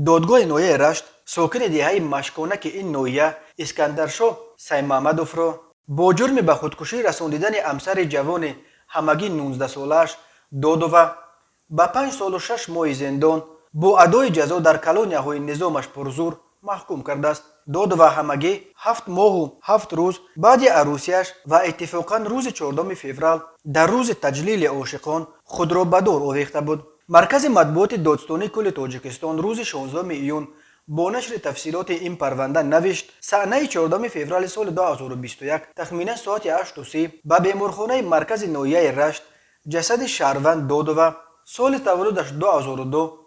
دادگاه نویه رشت ساکن دهه مشکانک این نویه اسکندرشاه سیمامدوف را با جرم به خودکشی رساندن همسر جوان همگی 19 سالش داد و به 5 سال و 6 ماه زندان با ادای جزا در کلونیاهای نظامش پرزور محکوم کرده است. داد و همگی 7 ماه و 7 روز بعد عروسیش و اتفاقا روز 14 فوریه در روز تجلیل عاشقان خود را به دار آویخته بود. مرکز مطبوعات دادستانی کل تاجیکستان روز 16 ایون با نشر تفصیلات این پرونده نوشت صحنه 14 فوریه سال 2021 تخمینا ساعت 8:30 به بیمارخانه مرکز ناحیه رشت جسد شهروند داد و سال تولدش 2002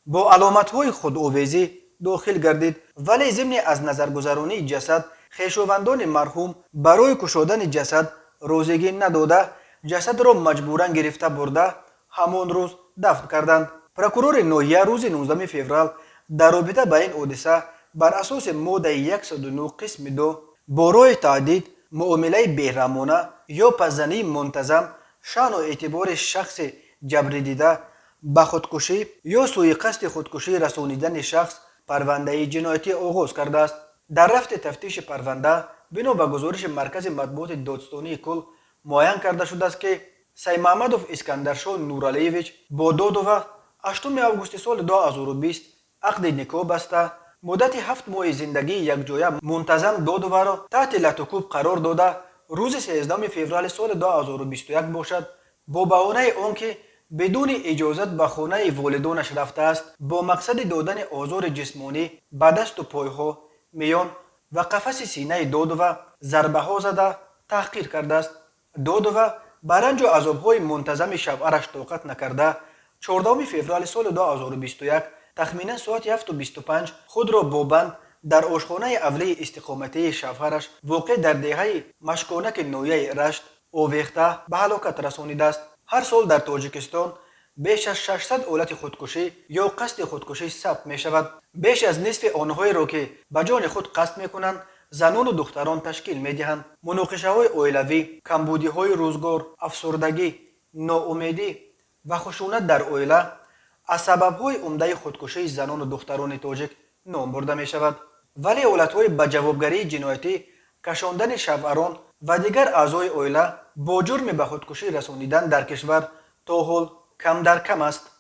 با علامت‌های خودآویزی داخل گردید، ولی ضمن از نظرگذرانی جسد خویشاوندان مرحوم برای کشادن جسد روزگی نداده جسد را مجبوراً گرفته برده همان روز دفن کردند. پروکورور ناحیه روز 19 فوریه در رابطه با این حادثه بر اساس ماده 109 قسم 2 برای تعدید معامله بیرحمانه یا پس‌زنی منتظم شأن و اعتبار شخص جبری دیده به خودکشی یا سوء قصد خودکشی رسانیدن شخص پرونده جنایتی آغاز کرده است. در رفت تفتیش پرونده بنا به گزارش مرکز مطبوعات دادستانی کل معین کرده شده است که سیمامدوف اسکندرشاه نورعلیویچ با داد و 8 آگوست سال 2020 عقد نکاح بسته مدت 7 ماه زندگی یکجایه منتظم داد و را تحت لطوکوب قرار داده روز 13 فوریه سال 2021 باشد با بهانه آنکه بدون اجازت به خانه والدانش رفته است با مقصد دادن آزار جسمانی به دست و پایها میان و قفس سینه داد و ضربه ها زده تحقیر کرده است. داد و بر رنج و عذاب‌های منتظم شوهرش طاقت نکرده 14 فوریه سال 2021 تخمینا ساعت 7:25 خود را با بند در آشخانه اولیه استقامتی شوهرش واقع در دهه مشکانک ناحیه رشت آویخته به هلاکت رسانیده است. هر سال در تاجیکستان بیش از 600 حالت خودکشی یا قصد خودکشی ثبت می شود. بیش از نصف آنهایی را که به جان خود قصد می کنند زنان و دختران تشکیل می دهند. مناقشه های عائلوی، کمبودی های روزگار، افسردگی، ناامیدی و خشونت در عائله از سبب های عمده خودکشی زنان و دختران تاجیک نام برده می شود. ولی حالت های به جوابگری جنایتی کشاندن شوهران و دیگر اعضای عائله با جرم به خودکشی رسانیدن در کشور تا حال کم در کم است.